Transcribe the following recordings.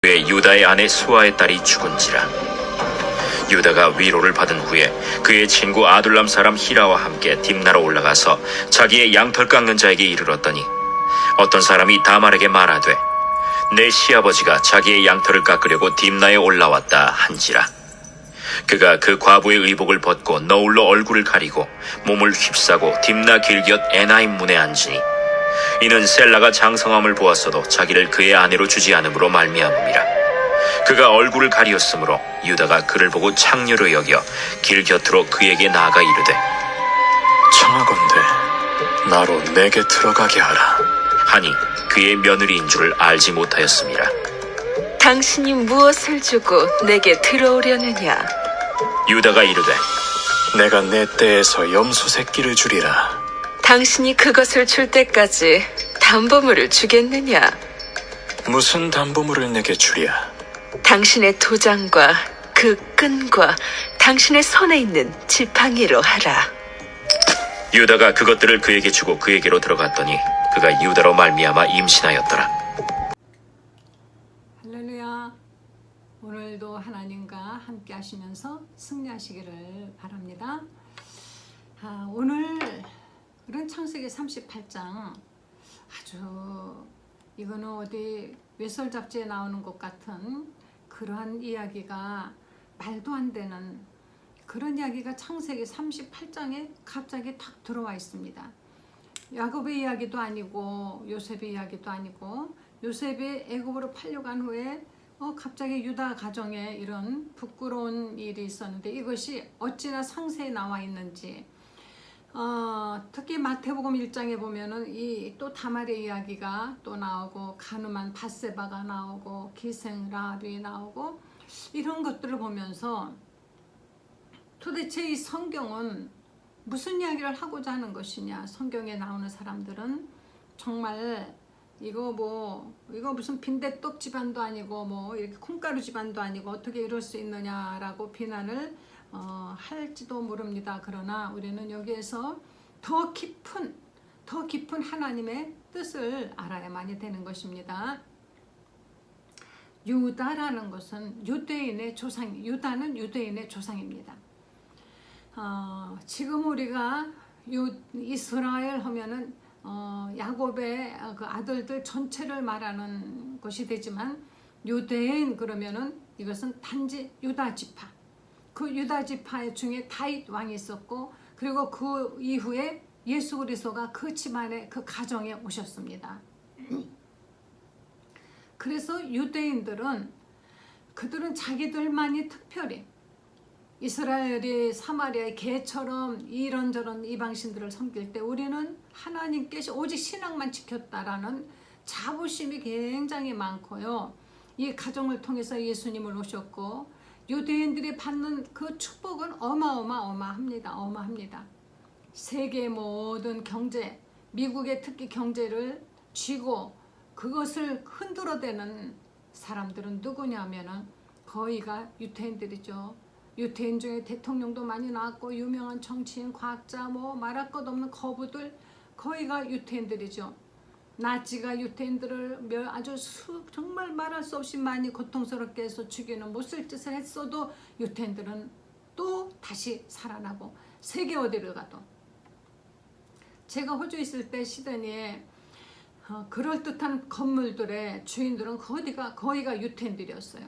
그의 유다의 아내 수아의 딸이 죽은지라. 유다가 위로를 받은 후에 그의 친구 아둘람 사람 히라와 함께 딥나로 올라가서 자기의 양털 깎는 자에게 이르렀더니 어떤 사람이 다말에게 말하되 내 시아버지가 자기의 양털을 깎으려고 딥나에 올라왔다 한지라. 그가 그 과부의 의복을 벗고 너울로 얼굴을 가리고 몸을 휩싸고 딥나 길곁 에나임 문에 앉으니 이는 셀라가 장성함을 보았어도 자기를 그의 아내로 주지 않음으로 말미암음이라. 그가 얼굴을 가리었으므로 유다가 그를 보고 창녀로 여겨 길 곁으로 그에게 나아가 이르되 청하건대 나로 내게 들어가게 하라 하니 그의 며느리인 줄을 알지 못하였음이라. 당신이 무엇을 주고 내게 들어오려느냐? 유다가 이르되 내가 내 떼에서 염소 새끼를 주리라. 당신이 그것을 줄 때까지 담보물을 주겠느냐? 무슨 담보물을 내게 주랴? 당신의 도장과 그 끈과 당신의 손에 있는 지팡이로 하라. 유다가 그것들을 그에게 주고 그에게로 들어갔더니 그가 유다로 말미암아 임신하였더라. 할렐루야. 오늘도 하나님과 함께 하시면서 승리하시기를 바랍니다. 오늘은 창세기 38장 아주 이거는 어디 외설 잡지에 나오는 것 같은 그러한 이야기가 말도 안 되는 그런 이야기가 창세기 38장에 갑자기 탁 들어와 있습니다. 야곱의 이야기도 아니고 요셉의 이야기도 아니고 요셉이 애굽으로 팔려간 후에 갑자기 유다 가정에 이런 부끄러운 일이 있었는데 이것이 어찌나 상세히 나와 있는지 특히 마태복음 1장에 보면은 이 또 다말의 이야기가 또 나오고 가늠한 밧세바가 나오고 기생 라합이 나오고 이런 것들을 보면서 도대체 이 성경은 무슨 이야기를 하고자 하는 것이냐. 성경에 나오는 사람들은 정말 이거 무슨 빈대떡 집안도 아니고 뭐 이렇게 콩가루 집안도 아니고 어떻게 이럴 수 있느냐라고 비난을 할지도 모릅니다. 그러나 우리는 여기에서 더 깊은 하나님의 뜻을 알아야만이 되는 것입니다. 유다라는 것은 유다는 유대인의 조상입니다. 지금 우리가 이스라엘 하면은 야곱의 그 아들들 전체를 말하는 것이 되지만 유대인 그러면은 이것은 단지 유다 지파. 그 유다 지파 중에 다윗 왕이 있었고 그리고 그 이후에 예수 그리스도가 그 집안에 그 가정에 오셨습니다. 그래서 유대인들은 그들은 자기들만이 특별히 이스라엘이 사마리아의 개처럼 이런저런 이방신들을 섬길 때 우리는 하나님께서 오직 신앙만 지켰다라는 자부심이 굉장히 많고요. 이 가정을 통해서 예수님을 오셨고 유대인들이 받는 그 축복은 어마어마합니다. 세계의 모든 경제, 미국의 특히 경제를 쥐고 그것을 흔들어대는 사람들은 누구냐면은 거의가 유대인들이죠. 유대인 중에 대통령도 많이 나왔고 유명한 정치인, 과학자 뭐 말할 것 없는 거부들 거의가 유대인들이죠. 나치가 유대인들을 아주 정말 말할 수 없이 많이 고통스럽게 해서 죽이는 못쓸 짓을 했어도 유대인들은 또 다시 살아나고 세계 어디를 가도 제가 호주에 있을 때 시드니에 그럴듯한 건물들의 주인들은 거의가 유대인들이었어요.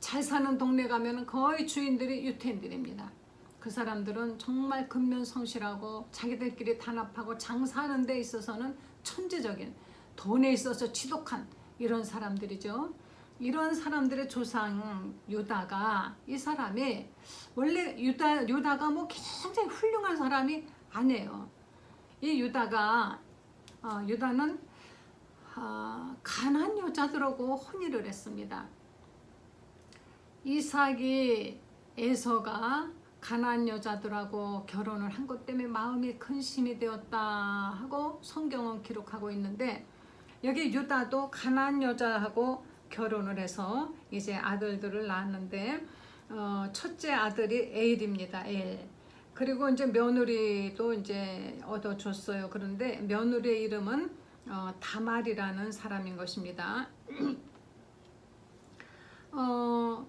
잘 사는 동네 가면 거의 주인들이 유대인들입니다. 그 사람들은 정말 근면성실하고 자기들끼리 단합하고 장사하는 데 있어서는 천재적인 돈에 있어서 지독한 이런 사람들이죠. 이런 사람들의 조상 유다가 이 사람이 원래 유다가 뭐 굉장히 훌륭한 사람이 아니에요. 이 유다는 가난한 여자들하고 혼인을 했습니다. 이삭이 에서가 가난한 여자들하고 결혼을 한 것 때문에 마음이 근심이 되었다 하고 성경은 기록하고 있는데 여기 유다도 가난한 여자하고 결혼을 해서 이제 아들들을 낳았는데 첫째 아들이 에일입니다. 에일. 그리고 이제 며느리도 이제 얻어줬어요. 그런데 며느리의 이름은 다말이라는 사람인 것입니다.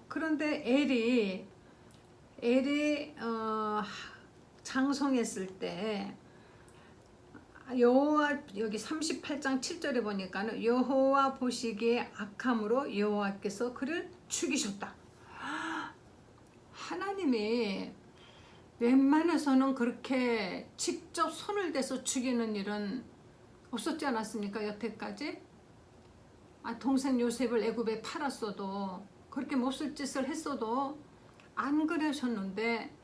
그런데 엘이 장성했을 때 여호와 여기 38장 7절에 보니까는 여호와 보시기에 악함으로 여호와께서 그를 죽이셨다. 하나님이 웬만해서는 그렇게 직접 손을 대서 죽이는 일은 없었지 않았습니까? 여태까지 동생 요셉을 애굽에 팔았어도 그렇게 몹쓸 짓을 했어도 안 그러셨는데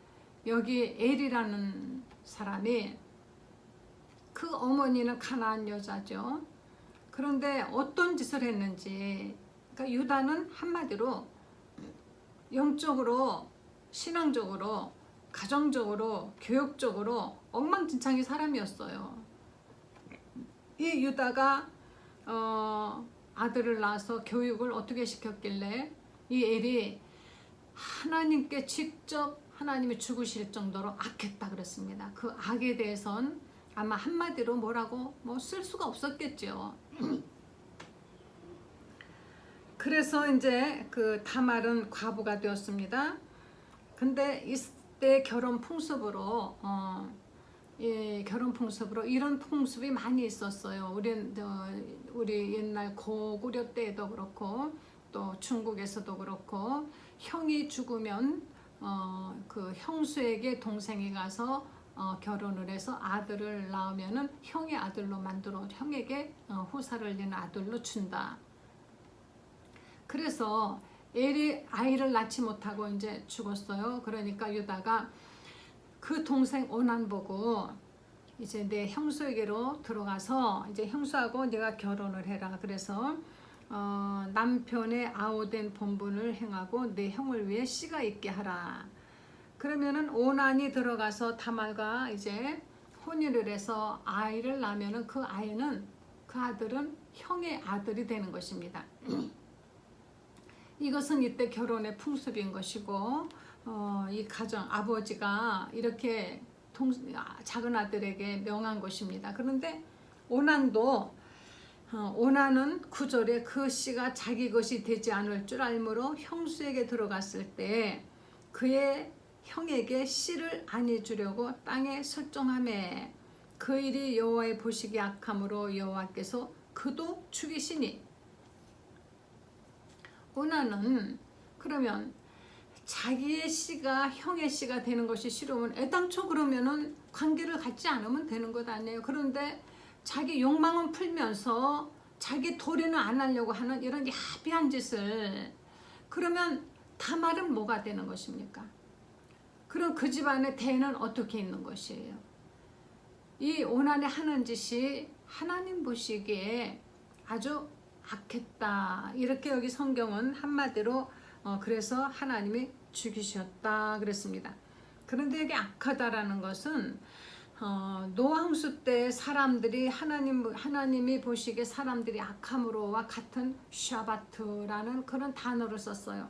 여기 엘이라는 사람이 그 어머니는 가나안 여자죠. 그런데 어떤 짓을 했는지, 그러니까 유다는 한마디로 영적으로, 신앙적으로, 가정적으로, 교육적으로 엉망진창인 사람이었어요. 이 유다가 아들을 낳아서 교육을 어떻게 시켰길래 이 엘이 하나님께 직접 하나님이 죽으실 정도로 악했다 그랬습니다. 그 악에 대해선 아마 한마디로 뭐라고 쓸 수가 없었겠죠. 그래서 이제 그 다말은 과부가 되었습니다. 근데 이때 결혼 풍습으로 이런 풍습이 많이 있었어요. 우리 옛날 고구려 때도 그렇고 또 중국에서도 그렇고 형이 죽으면 그 형수에게 동생이 가서 결혼을 해서 아들을 낳으면은 형의 아들로 만들어 형에게 후사를 낸 아들로 준다. 그래서 엘이 아이를 낳지 못하고 이제 죽었어요. 그러니까 유다가 그 동생 오난 보고 이제 내 형수에게로 들어가서 이제 형수하고 네가 결혼을 해라. 그래서 남편의 아우된 본분을 행하고 내 형을 위해 씨가 있게 하라. 그러면은 오난이 들어가서 다말과 이제 혼인을 해서 아이를 낳으면은 그 아들은 형의 아들이 되는 것입니다. 이것은 이때 결혼의 풍습인 것이고 이 가정 아버지가 이렇게 작은 아들에게 명한 것입니다. 그런데 오난은 9절에 그 씨가 자기 것이 되지 않을 줄 알므로 형수에게 들어갔을 때 그의 형에게 씨를 아니 주려고 땅에 설정하매 그 일이 여호와의 보시기 악함으로 여호와께서 그도 죽이시니. 오난은 그러면 자기의 씨가 형의 씨가 되는 것이 싫으면 애당초 그러면은 관계를 갖지 않으면 되는 것 아니에요. 그런데 자기 욕망은 풀면서 자기 도리는 안 하려고 하는 이런 야비한 짓을, 그러면 다말은 뭐가 되는 것입니까? 그럼 그 집안의 대는 어떻게 있는 것이에요? 이 오난이 하는 짓이 하나님 보시기에 아주 악했다. 이렇게 여기 성경은 한마디로 그래서 하나님이 죽이셨다 그랬습니다. 그런데 여기 악하다라는 것은 노아홍수 때 사람들이 하나님이 보시기에 사람들이 악함으로와 같은 샤바트라는 그런 단어를 썼어요.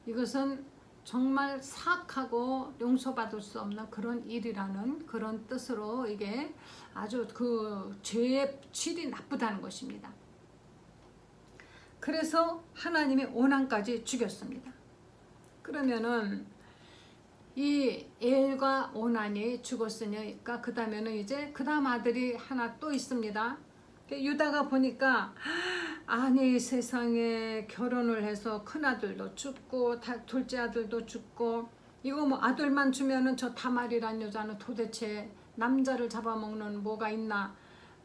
이것은 정말 사악하고 용서받을 수 없는 그런 일이라는 그런 뜻으로 이게 아주 그 죄의 질이 나쁘다는 것입니다. 그래서 하나님이 오난까지 죽였습니다. 그러면은 이 엘과 오난이 죽었으니까 그 다음에는 이제 그 다음 아들이 하나 또 있습니다. 유다가 보니까 아니 세상에 결혼을 해서 큰아들도 죽고 둘째 아들도 죽고 이거 뭐 아들만 주면은 저 다말이란 여자는 도대체 남자를 잡아먹는 뭐가 있나.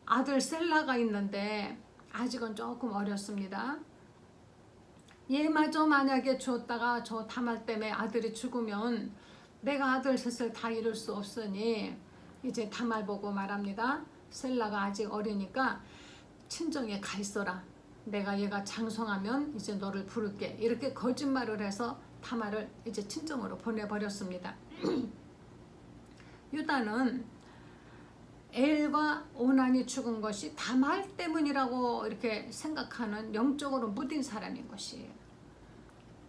아들 셀라가 있는데 아직은 조금 어렸습니다. 얘마저 만약에 주었다가 저 다말 때문에 아들이 죽으면 내가 아들 셋을 다 이룰 수 없으니 이제 다말 보고 말합니다. 셀라가 아직 어리니까 친정에 가 있어라. 내가 얘가 장성하면 이제 너를 부를게. 이렇게 거짓말을 해서 다말을 이제 친정으로 보내버렸습니다. 유다는 엘과 오난이 죽은 것이 다말 때문이라고 이렇게 생각하는 영적으로 무딘 사람인 것이에요.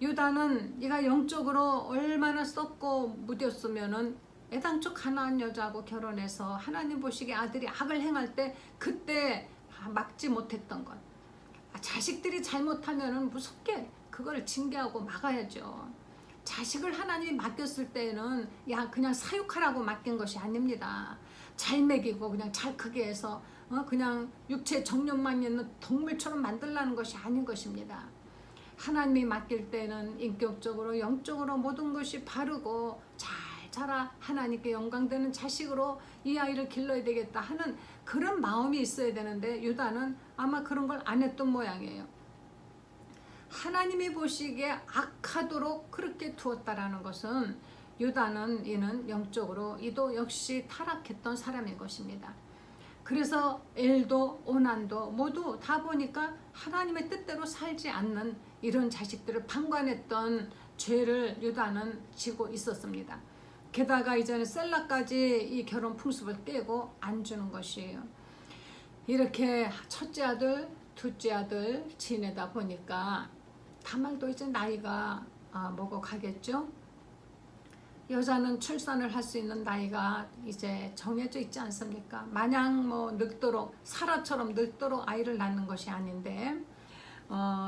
유다는 네가 영적으로 얼마나 썩고 무뎠으면은 애당초 가나안 여자하고 결혼해서 하나님 보시기에 아들이 악을 행할 때 그때 막지 못했던 것. 자식들이 잘못하면은 무섭게 그걸 징계하고 막아야죠. 자식을 하나님이 맡겼을 때는 그냥 사육하라고 맡긴 것이 아닙니다. 잘 먹이고 그냥 잘 크게 해서 그냥 육체 정력만 있는 동물처럼 만들라는 것이 아닌 것입니다. 하나님이 맡길 때는 인격적으로 영적으로 모든 것이 바르고 잘 자라 하나님께 영광되는 자식으로 이 아이를 길러야 되겠다 하는 그런 마음이 있어야 되는데 유다는 아마 그런 걸 안 했던 모양이에요. 하나님이 보시기에 악하도록 그렇게 두었다라는 것은 유다는 이는 영적으로 이도 역시 타락했던 사람인 것입니다. 그래서 엘도 오난도 모두 다 보니까 하나님의 뜻대로 살지 않는 이런 자식들을 방관했던 죄를 유다는 지고 있었습니다. 게다가 이제는 셀라까지 이 결혼 풍습을 깨고 안 주는 것이에요. 이렇게 첫째 아들, 둘째 아들 지내다 보니까 다말도 이제 나이가 먹어가겠죠. 여자는 출산을 할 수 있는 나이가 이제 정해져 있지 않습니까? 마냥 늙도록 사라처럼 늙도록 아이를 낳는 것이 아닌데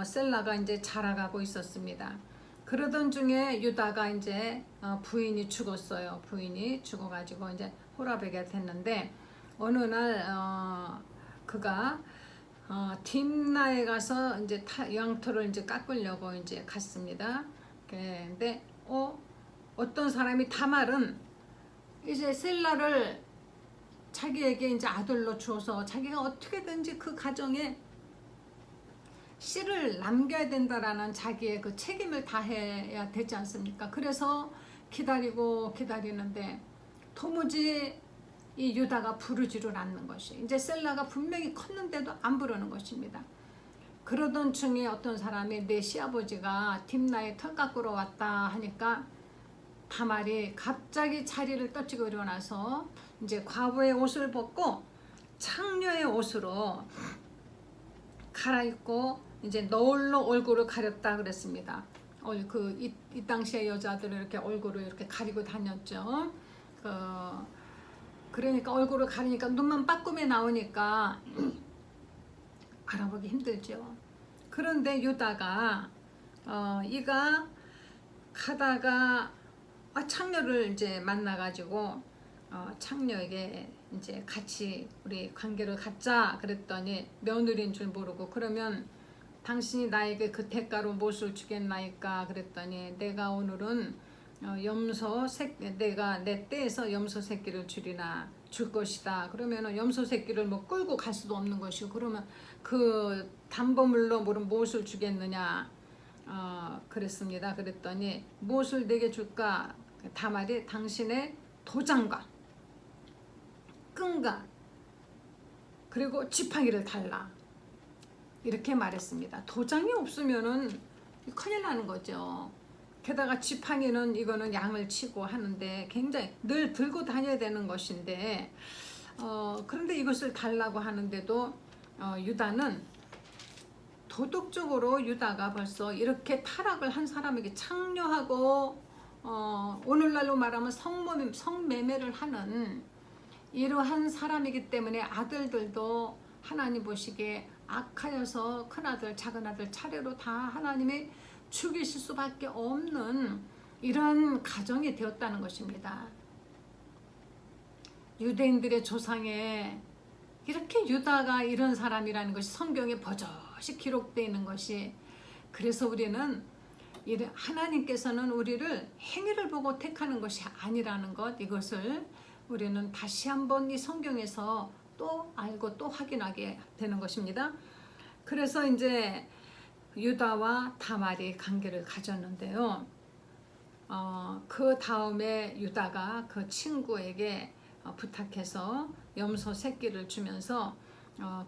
셀라가 이제 자라가고 있었습니다. 그러던 중에 유다가 이제 부인이 죽었어요. 부인이 죽어가지고 이제 호라베게 됐는데 어느 날 그가 딥나에 가서 이제 양털을 이제 깎으려고 이제 갔습니다. 근데 어떤 사람이 다말은 이제 셀라를 자기에게 이제 아들로 주어서 자기가 어떻게든지 그 가정에 씨를 남겨야 된다라는 자기의 그 책임을 다해야 되지 않습니까? 그래서 기다리고 기다리는데 도무지 이 유다가 부르지를 않는 것이 이제 셀라가 분명히 컸는데도 안 부르는 것입니다. 그러던 중에 어떤 사람이 내 시아버지가 딥나에 털 깎으러 왔다 하니까 다말이 갑자기 자리를 떨치고 일어나서 이제 과부의 옷을 벗고 창녀의 옷으로 갈아입고 이제 너울로 얼굴을 가렸다 그랬습니다. 이 당시에 여자들은 이렇게 얼굴을 이렇게 가리고 다녔죠. 그러니까 얼굴을 가리니까 눈만 빠꿈에 나오니까 알아보기 힘들죠. 그런데 유다가 이가 가다가 창녀를 이제 만나가지고 창녀에게 이제 같이 우리 관계를 갖자 그랬더니 며느리인 줄 모르고 그러면 당신이 나에게 그 대가로 무엇을 주겠나이까 그랬더니 내가 오늘은 내가 내 떼에서 염소 새끼를 줄 것이다. 그러면은 염소 새끼를 끌고 갈 수도 없는 것이고 그러면 그 담보물로 무엇을 주겠느냐 그랬습니다. 그랬더니 무엇을 내게 줄까? 다말이 당신의 도장과 끈과 그리고 지팡이를 달라 이렇게 말했습니다. 도장이 없으면은 큰일 나는 거죠. 게다가 지팡이는 이거는 양을 치고 하는데 굉장히 늘 들고 다녀야 되는 것인데 그런데 이것을 달라고 하는데도 유다는 도덕적으로 유다가 벌써 이렇게 타락을 한 사람에게 창녀하고 오늘날로 말하면 성매매를 하는 이러한 사람이기 때문에 아들들도 하나님 보시기에 악하여서 큰아들 작은아들 차례로 다 하나님이 죽이실 수밖에 없는 이런 가정이 되었다는 것입니다. 유대인들의 조상에 이렇게 유다가 이런 사람이라는 것이 성경에 버젓이 기록되어 있는 것이 그래서 우리는 하나님께서는 우리를 행위를 보고 택하는 것이 아니라는 것 이것을 우리는 다시 한번 이 성경에서 또 알고 또 확인하게 되는 것입니다. 그래서 이제 유다와 다말이 관계를 가졌는데요. 그 다음에 유다가 그 친구에게 부탁해서 염소 새끼를 주면서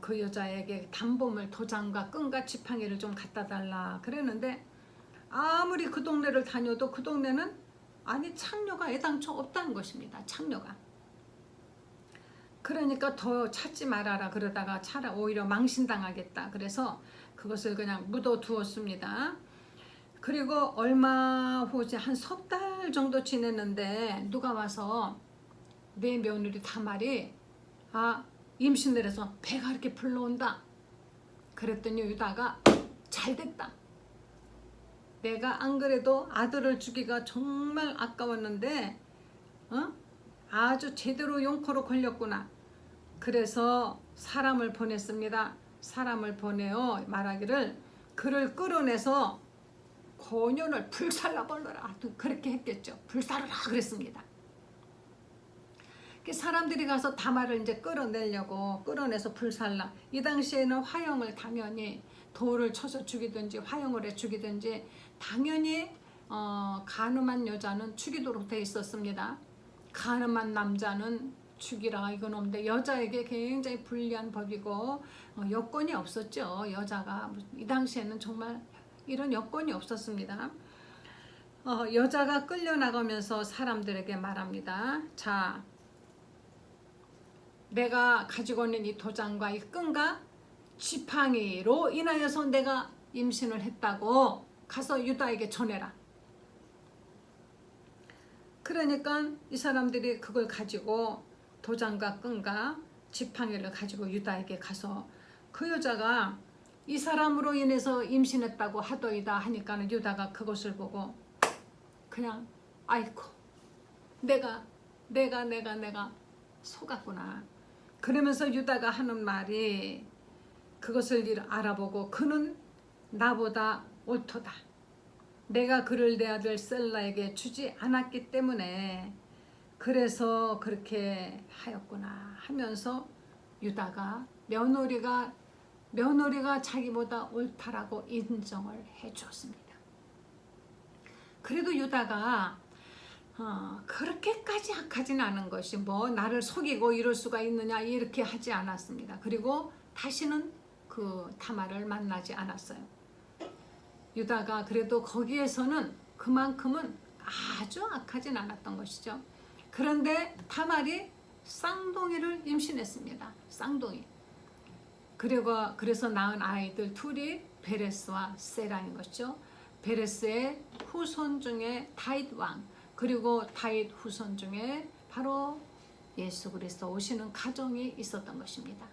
그 여자에게 담보물 도장과 끈과 지팡이를 좀 갖다 달라 그랬는데 아무리 그 동네를 다녀도 그 동네는 창녀가 애당초 없다는 것입니다. 창녀가. 그러니까 더 찾지 말아라 그러다가 오히려 망신당하겠다. 그래서 그것을 그냥 묻어두었습니다. 그리고 얼마 후에 한 석 달 정도 지냈는데 누가 와서 내 며느리 다말이 임신을 해서 배가 이렇게 불러온다. 그랬더니 유다가 잘됐다. 내가 안 그래도 아들을 주기가 정말 아까웠는데 아주 제대로 용커로 걸렸구나. 그래서 사람을 보냈습니다. 사람을 보내어 말하기를 그를 끌어내서 고년을 불살라 벌러라. 그렇게 했겠죠. 불살라 그랬습니다. 사람들이 가서 다말을 이제 끌어내서 불살라. 이 당시에는 화형을 당연히 돌을 쳐서 죽이든지 화형을 해 죽이든지 당연히 간음한 여자는 죽이도록 돼 있었습니다. 간음한 남자는 죽이라 이건 없는데 여자에게 굉장히 불리한 법이고 여건이 없었죠. 여자가 이 당시에는 정말 이런 여건이 없었습니다. 여자가 끌려나가면서 사람들에게 말합니다. 자, 내가 가지고 있는 이 도장과 이 끈과 지팡이로 인하여서 내가 임신을 했다고 가서 유다에게 전해라. 그러니까 이 사람들이 그걸 가지고 도장과 끈과 지팡이를 가지고 유다에게 가서 그 여자가 이 사람으로 인해서 임신했다고 하더이다 하니까 유다가 그것을 보고 그냥 아이고 내가 속았구나. 그러면서 유다가 하는 말이 그것을 알아보고 그는 나보다 옳도다. 내가 그를 내 아들 셀라에게 주지 않았기 때문에 그래서 그렇게 하였구나 하면서 유다가 며느리가 자기보다 옳다라고 인정을 해 주었습니다. 그래도 유다가 그렇게까지 악하진 않은 것이 뭐 나를 속이고 이럴 수가 있느냐 이렇게 하지 않았습니다. 그리고 다시는 그 다말을 만나지 않았어요. 유다가 그래도 거기에서는 그만큼은 아주 악하진 않았던 것이죠. 그런데 다말이 쌍둥이를 임신했습니다. 쌍둥이. 그래서 낳은 아이들 둘이 베레스와 세라인 것이죠. 베레스의 후손 중에 다윗 왕, 그리고 다윗 후손 중에 바로 예수 그리스도 오시는 가정이 있었던 것입니다.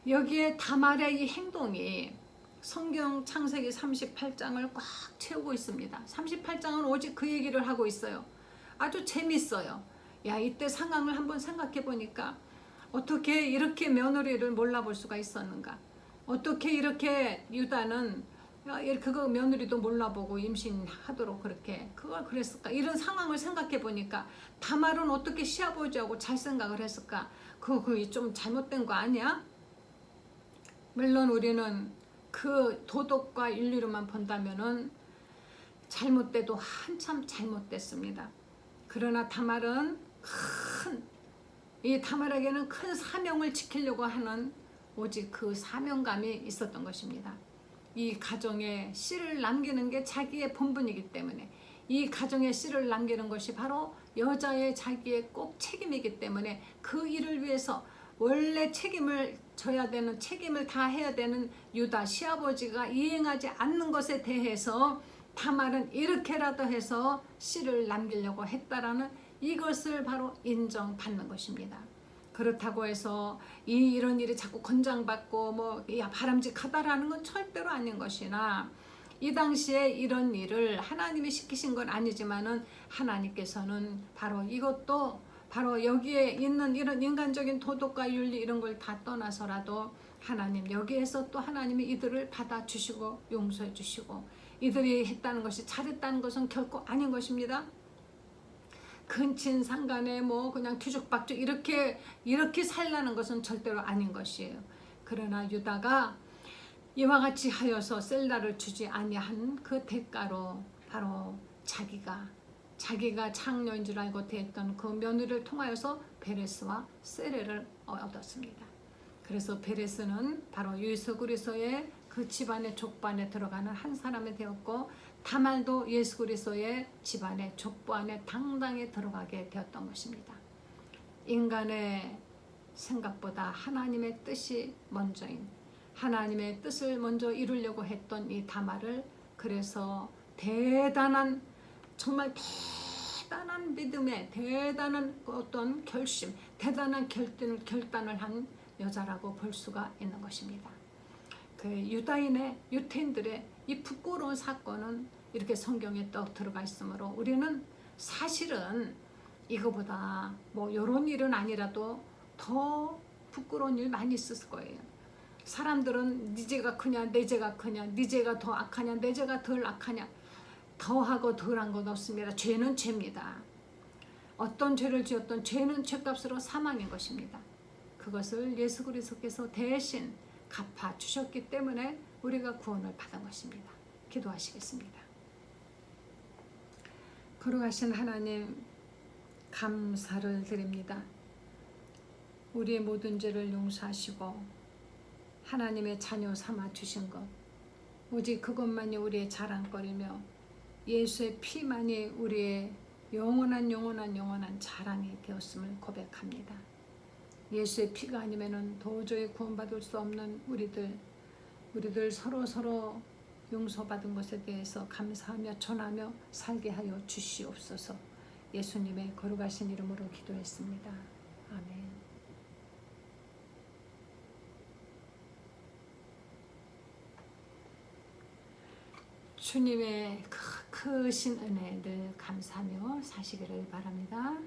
여기에 다말의 이 행동이 성경 창세기 38장을 꽉 채우고 있습니다. 38장은 오직 그 얘기를 하고 있어요. 아주 재밌어요. 야, 이때 상황을 한번 생각해 보니까 어떻게 이렇게 며느리를 몰라볼 수가 있었는가? 어떻게 이렇게 유다는 그거 며느리도 몰라보고 임신하도록 그걸 그랬을까? 이런 상황을 생각해 보니까 다말은 어떻게 시아버지하고 잘 생각을 했을까? 그거 좀 잘못된 거 아니야? 물론 우리는 그 도덕과 윤리로만 본다면은 잘못돼도 한참 잘못됐습니다. 그러나 다말은 이 다말에게는 큰 사명을 지키려고 하는 오직 그 사명감이 있었던 것입니다. 이 가정에 씨를 남기는 게 자기의 본분이기 때문에 이 가정에 씨를 남기는 것이 바로 여자의 자기의 꼭 책임이기 때문에 그 일을 위해서 원래 책임을 져야 되는 책임을 다 해야 되는 유다 시아버지가 이행하지 않는 것에 대해서 다말은 이렇게라도 해서 씨를 남기려고 했다라는 이것을 바로 인정받는 것입니다. 그렇다고 해서 이런 일이 자꾸 권장받고 바람직하다라는 건 절대로 아닌 것이나 이 당시에 이런 일을 하나님이 시키신 건 아니지만은 하나님께서는 바로 이것도 바로 여기에 있는 이런 인간적인 도덕과 윤리 이런 걸 다 떠나서라도 하나님 여기에서 또 하나님이 이들을 받아주시고 용서해 주시고 이들이 했다는 것이 잘했다는 것은 결코 아닌 것입니다. 근친상간에 그냥 뒤죽박죽 이렇게 살라는 것은 절대로 아닌 것이에요. 그러나 유다가 이와 같이 하여서 셀라를 주지 아니한 그 대가로 바로 자기가 창녀인 줄 알고 대했던 그 며느리를 통하여서 베레스와 세레를 얻었습니다. 그래서 베레스는 바로 예수 그리스도의 그 집안의 족반에 들어가는 한 사람이 되었고 다말도 예수 그리스도의 집안의 족보 안에 당당히 들어가게 되었던 것입니다. 인간의 생각보다 하나님의 뜻이 먼저인 하나님의 뜻을 먼저 이루려고 했던 이 다말을 그래서 정말 대단한 믿음의 대단한 어떤 결심, 대단한 결단을 한 여자라고 볼 수가 있는 것입니다. 그 유태인들의 이 부끄러운 사건은 이렇게 성경에 떡 들어가 있으므로 우리는 사실은 이거보다 뭐 이런 일은 아니라도 더 부끄러운 일 많이 있을 거예요. 사람들은 네 죄가 크냐 내 죄가 크냐 네 죄가 더 악하냐 내 죄가 덜 악하냐, 더하고 덜한 것 없습니다. 죄는 죄입니다. 어떤 죄를 지었던 죄는 죄값으로 사망인 것입니다. 그것을 예수 그리스도께서 대신 갚아 주셨기 때문에 우리가 구원을 받은 것입니다. 기도하시겠습니다. 거룩하신 하나님, 감사를 드립니다. 우리의 모든 죄를 용서하시고 하나님의 자녀 삼아 주신 것, 오직 그것만이 우리의 자랑거리며 예수의 피만이 우리의 영원한 자랑이 되었음을 고백합니다. 예수의 피가 아니면은 도저히 구원받을 수 없는 우리들 서로 용서받은 것에 대해서 감사하며 전하며 살게 하여 주시옵소서. 예수님의 거룩하신 이름으로 기도했습니다. 아멘. 주님의 크신 은혜 늘 감사하며 사시기를 바랍니다.